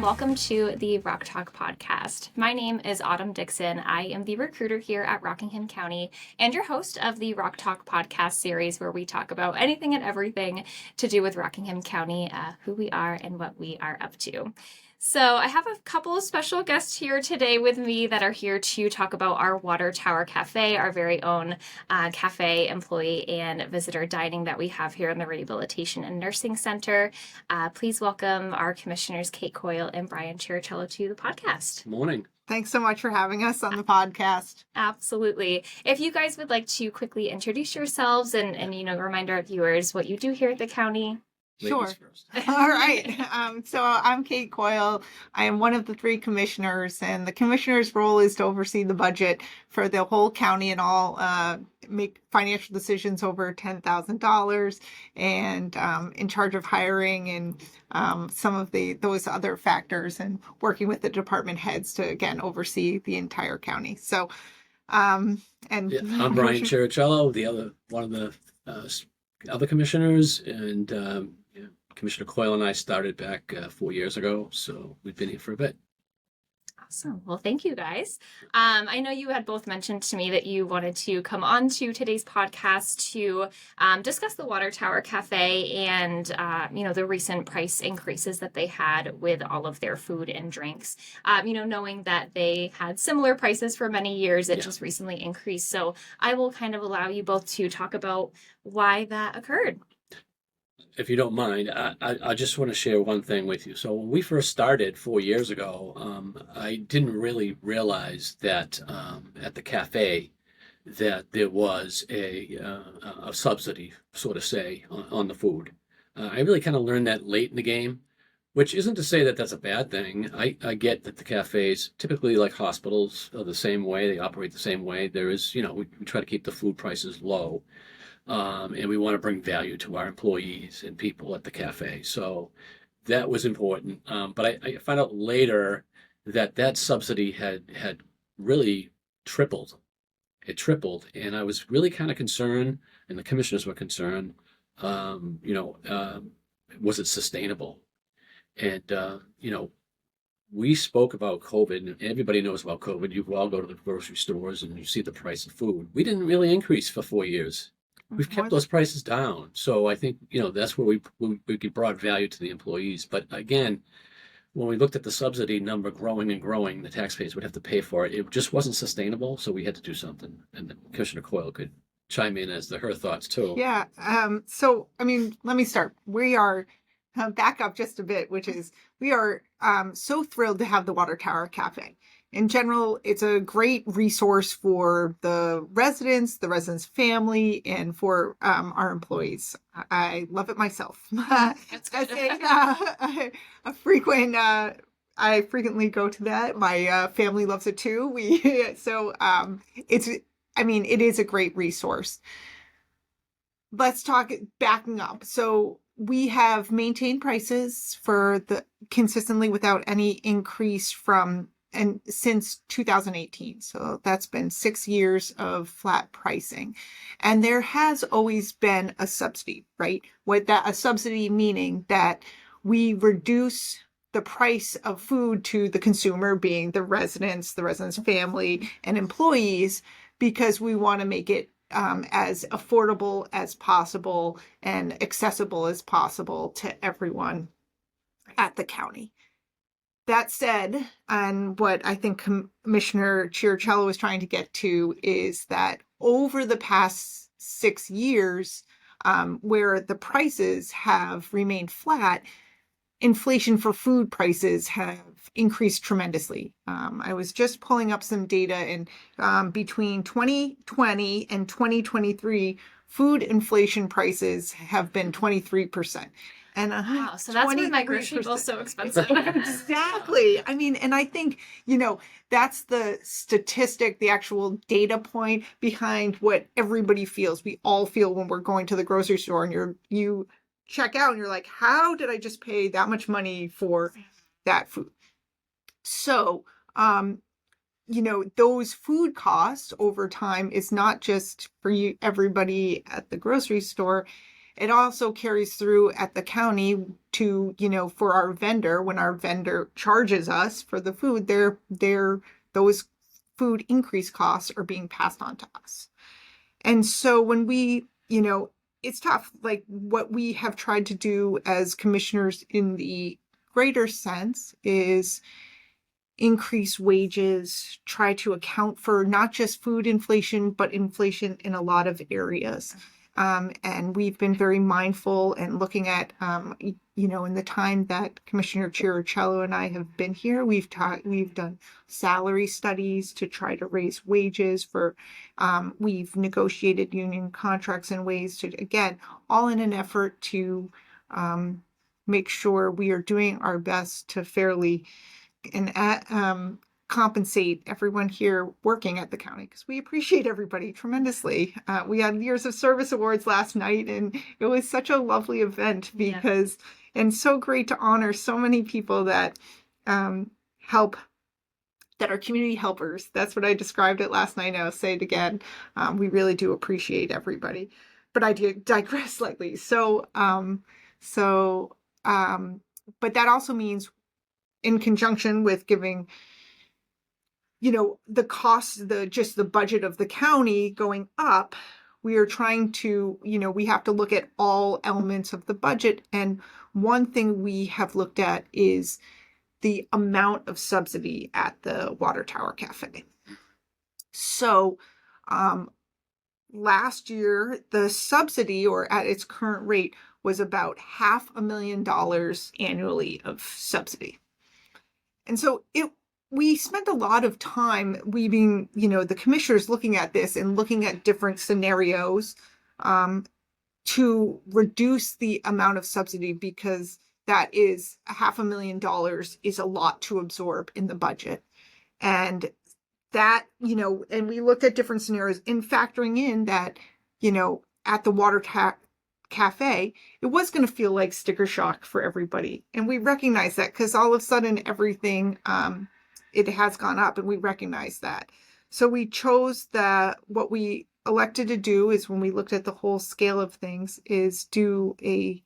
and welcome to the Rock Talk podcast. My name is Autumn Dixon. I am the recruiter here at Rockingham County and your host of the Rock Talk podcast series, where we talk about anything and everything to do with Rockingham County, who we are and what we are up to. So I have a couple of special guests here today with me that are here to talk about our Water Tower Café, our very own cafe employee and visitor dining that we have here in the Rehabilitation and Nursing Center. Please welcome our commissioners, Kate Coyle and Brian Chirichiello, to the podcast. Morning. Thanks so much for having us on the podcast. Absolutely. If you guys would like to quickly introduce yourselves and remind our viewers what you do here at the county. Sure. All right. So I'm Kate Coyle. I am one of the three commissioners, and the commissioner's role is to oversee the budget for the whole county and all make financial decisions over $10,000, and in charge of hiring and some of those other factors, and working with the department heads to again oversee the entire county. So, I'm Brian Chirichiello, one of the other commissioners, and Commissioner Coyle and I started back 4 years ago, so we've been here for a bit. Awesome. Well, thank you guys. I know you had both mentioned to me that you wanted to come on to today's podcast to discuss the Water Tower Cafe and, the recent price increases that they had with all of their food and drinks. Knowing that they had similar prices for many years, it just recently increased. So I will kind of allow you both to talk about why that occurred. If you don't mind, I just want to share one thing with you. So when we first started 4 years ago, I didn't really realize that at the cafe that there was a subsidy, so to say, on the food. I really kind of learned that late in the game, which isn't to say that that's a bad thing. I get that the cafes, typically like hospitals, are the same way. They operate the same way. There is, we try to keep the food prices low. And we want to bring value to our employees and people at the cafe. So that was important. But I found out later that subsidy had really tripled. It tripled. And I was really kind of concerned, and the commissioners were concerned, was it sustainable? And, we spoke about COVID, and everybody knows about COVID. You all go to the grocery stores and you see the price of food. We didn't really increase for 4 years. We've kept those prices down. So I think, that's where we brought value to the employees. But again, when we looked at the subsidy number growing and growing, the taxpayers would have to pay for it. It just wasn't sustainable. So we had to do something. And then Commissioner Coyle could chime in as to her thoughts too. Yeah. Let me start. We are back up just a bit, which is we are so thrilled to have the Water Tower Cafe. In general, it's a great resource for the residents family, and for our employees. I love it myself. That's good. I frequently go to that. My family loves it too. It is a great resource. Let's talk backing up. So we have maintained prices consistently without any increase since 2018. So that's been 6 years of flat pricing. And there has always been a subsidy, right? A subsidy meaning that we reduce the price of food to the consumer, being the residents' family and employees, because we want to make it as affordable as possible and accessible as possible to everyone at the county. That said, and what I think Commissioner Chirichiello was trying to get to is that over the past 6 years, where the prices have remained flat, inflation for food prices have increased tremendously. I was just pulling up some data, and between 2020 and 2023, food inflation prices have been 23%. And wow, so that's why my grocery bill's so expensive. Exactly. And I think, that's the statistic, the actual data point behind what everybody feels. We all feel when we're going to the grocery store and you check out and you're like, how did I just pay that much money for that food? So, those food costs over time is not just for everybody at the grocery store. it also carries through at the county to, for our vendor, when our vendor charges us for the food, those food increase costs are being passed on to us. And so when we, it's tough. Like what we have tried to do as commissioners in the greater sense is increase wages, try to account for not just food inflation, but inflation in a lot of areas. And we've been very mindful and looking at, in the time that Commissioner Chirichiello and I have been here, we've done salary studies to try to raise wages we've negotiated union contracts in ways to, again, all in an effort to make sure we are doing our best to fairly and compensate everyone here working at the county, because we appreciate everybody tremendously. We had Years of Service Awards last night, and it was such a lovely event and so great to honor so many people that help, that are community helpers. That's what I described it last night. I'll say it again. We really do appreciate everybody. But I digress slightly. But that also means, in conjunction with giving, the cost, just the budget of the county going up, we are trying to, we have to look at all elements of the budget. And one thing we have looked at is the amount of subsidy at the Water Tower Café. So last year, the subsidy, or at its current rate, was about $500,000 annually of subsidy. And so we spent a lot of time, we being, the commissioners, looking at this and looking at different scenarios to reduce the amount of subsidy, because that is $500,000 is a lot to absorb in the budget. And that, and we looked at different scenarios in factoring in that, at the Water Tower Café, it was going to feel like sticker shock for everybody. And we recognize that, because all of a sudden everything, it has gone up, and we recognize that. So we chose what we elected to do is, when we looked at the whole scale of things, is do a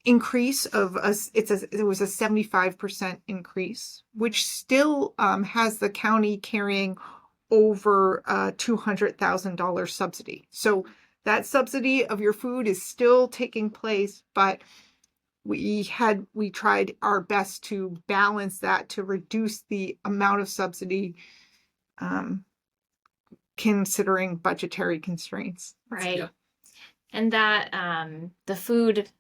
increase of it was a 75% increase, which still has the county carrying over a $200,000 subsidy. So that subsidy of your food is still taking place, but we tried our best to balance that, to reduce the amount of subsidy, considering budgetary constraints. Right. Yeah. And that the food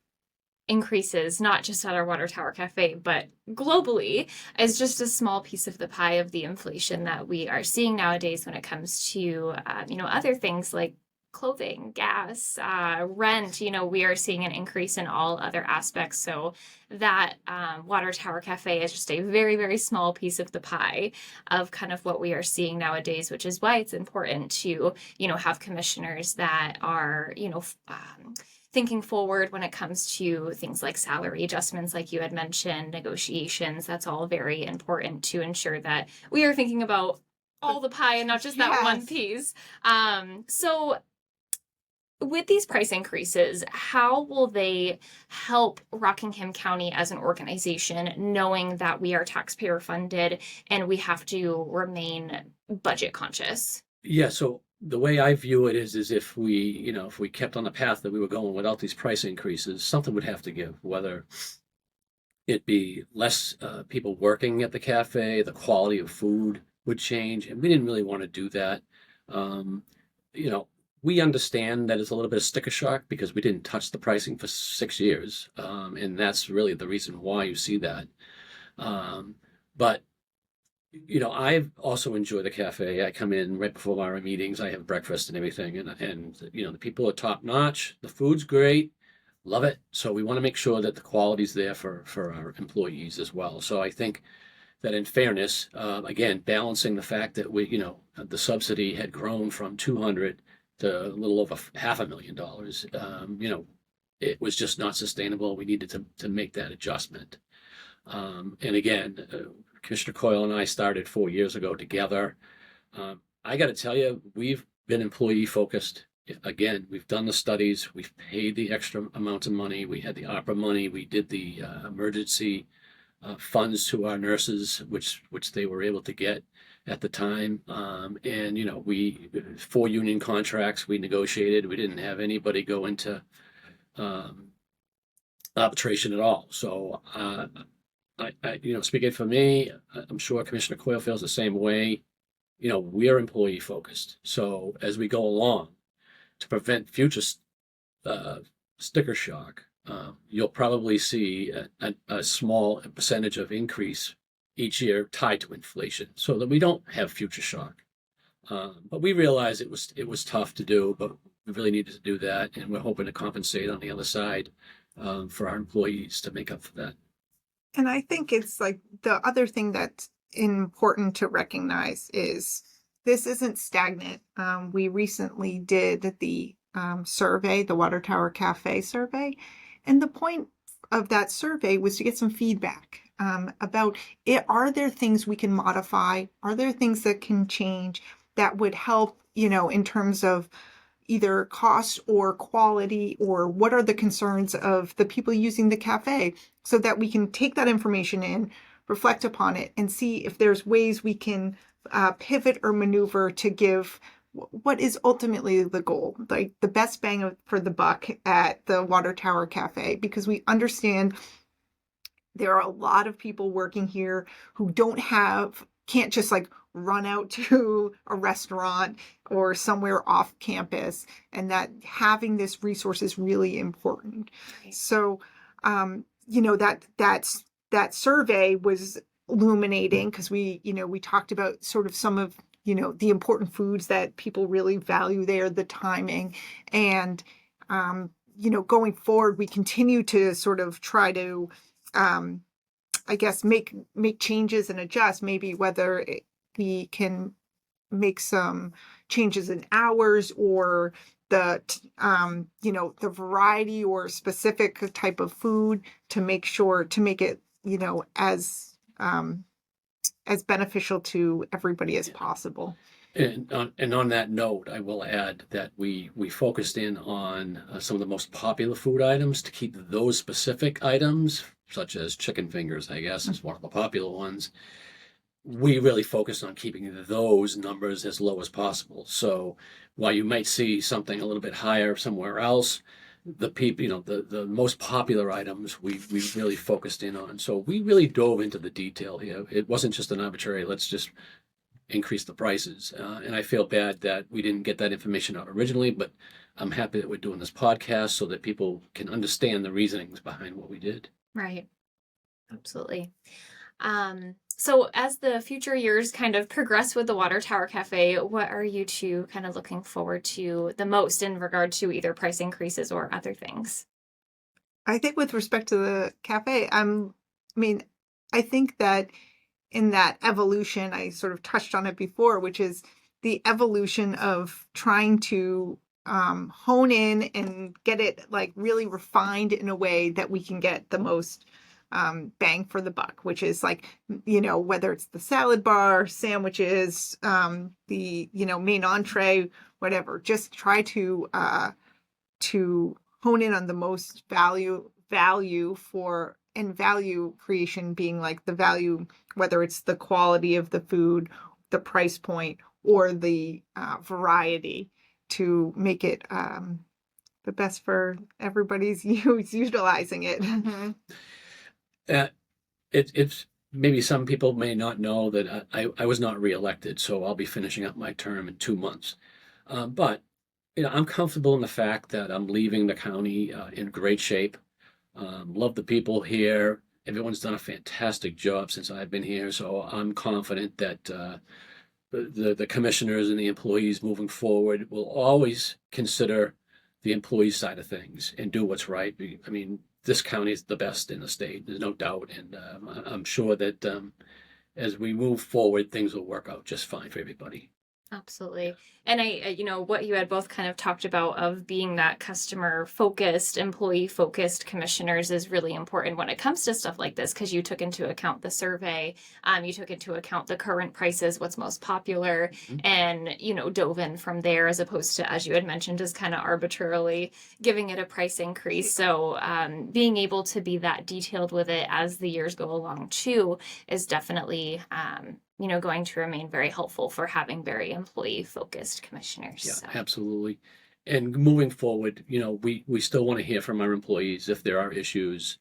increases, not just at our Water Tower Cafe, but globally, is just a small piece of the pie of the inflation that we are seeing nowadays when it comes to, other things like clothing, gas, rent. We are seeing an increase in all other aspects. So that Water Tower Cafe is just a very, very small piece of the pie of kind of what we are seeing nowadays, which is why it's important to, have commissioners that are, thinking forward when it comes to things like salary adjustments, like you had mentioned, negotiations. That's all very important to ensure that we are thinking about all the pie and not just that one piece. So with these price increases, how will they help Rockingham County as an organization, knowing that we are taxpayer funded and we have to remain budget conscious? Yeah, so the way I view it is if we kept on the path that we were going without these price increases, something would have to give, whether it be less people working at the cafe, the quality of food would change, and we didn't really want to do that. We understand that it's a little bit of sticker shock because we didn't touch the pricing for 6 years, and that's really the reason why you see that. But I also enjoy the cafe. I come in right before our meetings. I have breakfast and everything, and the people are top notch. The food's great, love it. So we want to make sure that the quality's there for our employees as well. So I think that, in fairness, again, balancing the fact that the subsidy had grown from 200 to a little over $500,000. It was just not sustainable. We needed to make that adjustment. And again, Commissioner Coyle and I started 4 years ago together. I got to tell you, we've been employee focused, again, we've done the studies, we've paid the extra amounts of money, we had the ARPA money, we did the emergency funds to our nurses, which they were able to get at the time. And we 4 union contracts we negotiated. We didn't have anybody go into arbitration at all. So speaking for me, I'm sure Commissioner Coyle feels the same way. We're employee focused. So as we go along, to prevent future sticker shock, you'll probably see a small percentage of increase each year tied to inflation, so that we don't have future shock. But we realized it was tough to do, but we really needed to do that, and we're hoping to compensate on the other side for our employees to make up for that. And I think it's like the other thing that's important to recognize is this isn't stagnant. We recently did the survey, the Water Tower Café survey, and the point of that survey was to get some feedback about it. Are there things we can modify? Are there things that can change that would help, in terms of either cost or quality, or what are the concerns of the people using the cafe, so that we can take that information in, reflect upon it, and see if there's ways we can pivot or maneuver to give what is ultimately the goal, like the best bang for the buck at the Water Tower Cafe, because we understand there are a lot of people working here who can't just like run out to a restaurant or somewhere off campus, and that having this resource is really important. Right. So, that survey was illuminating, because we talked about sort of some of, the important foods that people really value there, the timing, and, going forward, we continue to sort of try to, I guess, make changes and adjust, maybe whether we can make some changes in hours, or the variety or specific type of food, to make it, as beneficial to everybody as possible. And on that note, I will add that we focused in on some of the most popular food items to keep those specific items, such as chicken fingers, I guess, is one of the popular ones. We really focused on keeping those numbers as low as possible. So while you might see something a little bit higher somewhere else, the most popular items we really focused in on. So we really dove into the detail here. It wasn't just an arbitrary, let's just increase the prices. And I feel bad that we didn't get that information out originally, but I'm happy that we're doing this podcast so that people can understand the reasonings behind what we did. Right. Absolutely. So as the future years kind of progress with the Water Tower Cafe, what are you two kind of looking forward to the most in regard to either price increases or other things? I think with respect to the cafe, I think that in that evolution, I sort of touched on it before, which is the evolution of trying to hone in and get it like really refined in a way that we can get the most bang for the buck, which is like, whether it's the salad bar, sandwiches, the, main entree, whatever, just try to hone in on the most value for, and value creation being like the value, whether it's the quality of the food, the price point, or the variety, to make it the best for everybody's utilizing it. Mm-hmm. It's maybe some people may not know that I was not reelected, so I'll be finishing up my term in 2 months. But I'm comfortable in the fact that I'm leaving the county in great shape. Love the people here. Everyone's done a fantastic job since I've been here, so I'm confident that the commissioners and the employees moving forward will always consider the employee side of things and do what's right. I mean, this county is the best in the state, there's no doubt, and I'm sure that as we move forward, things will work out just fine for everybody. Absolutely. And what you had both kind of talked about of being that customer focused, employee focused commissioners is really important when it comes to stuff like this, because you took into account the survey, you took into account the current prices, what's most popular, and, dove in from there, as opposed to, as you had mentioned, just kind of arbitrarily giving it a price increase. So being able to be that detailed with it as the years go along too is definitely going to remain very helpful for having very employee focused commissioners. Yeah, So. absolutely. And moving forward, we still want to hear from our employees if there are issues.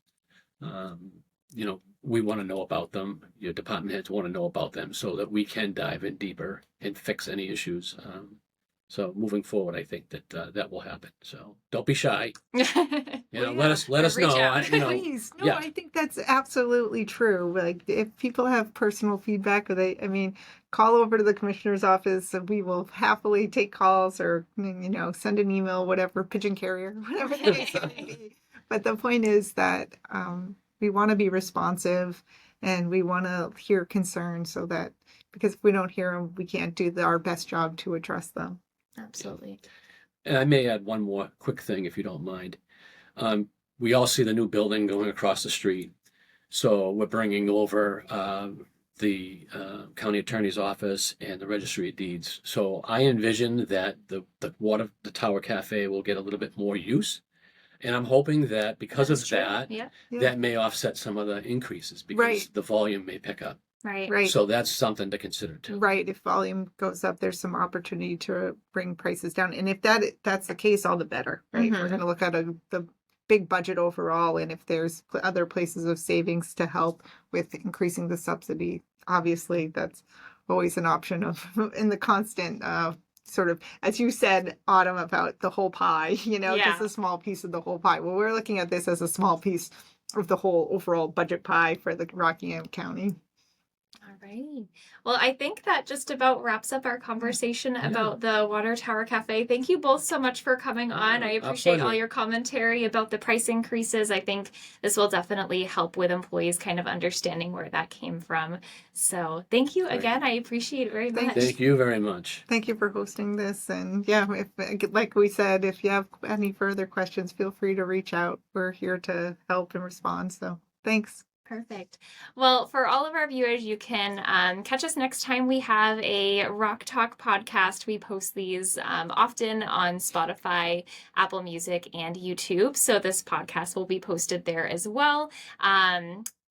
Um, we want to know about them. Your department heads want to know about them so that we can dive in deeper and fix any issues. So moving forward, I think that that will happen. So don't be shy. Let us Reach know. out. Please. No, yeah. I think that's absolutely true. Like if people have personal feedback, call over to the commissioner's office and we will happily take calls or, send an email, whatever, pigeon carrier, whatever the case may be. But the point is that we want to be responsive and we want to hear concerns because if we don't hear them, we can't do our best job to address them. Absolutely. And I may add one more quick thing if you don't mind. We all see the new building going across the street. So we're bringing over the county attorney's office and the registry of deeds. So I envision that the Water Tower Cafe will get a little bit more use. And I'm hoping that because That's of true. that, Yeah. that may offset some of the increases because the volume may pick up. Right. So that's something to consider too. Right. If volume goes up, there's some opportunity to bring prices down. And if that's the case, all the better, right? We're going to look at the big budget overall. And if there's other places of savings to help with increasing the subsidy, obviously that's always an option in the constant sort of, as you said, Autumn, about the whole pie, just a small piece of the whole pie. Well, we're looking at this as a small piece of the whole overall budget pie for the Rockingham County. All right. Well, I think that just about wraps up our conversation about the Water Tower Cafe. Thank you both so much for coming on. I appreciate all your commentary about the price increases. I think this will definitely help with employees kind of understanding where that came from. So thank you again. I appreciate it very much. Thank you very much. Thank you for hosting this. And like we said, if you have any further questions, feel free to reach out. We're here to help and respond. So thanks. Perfect. Well, for all of our viewers, you can catch us next time we have a Rock Talk podcast. We post these often on Spotify, Apple Music, and YouTube. So this podcast will be posted there as well.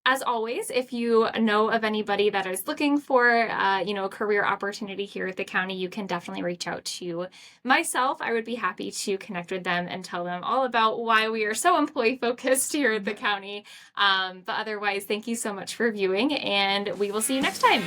As always, if you know of anybody that is looking for, a career opportunity here at the county, you can definitely reach out to myself. I would be happy to connect with them and tell them all about why we are so employee focused here at the county. But otherwise, thank you so much for viewing, and we will see you next time.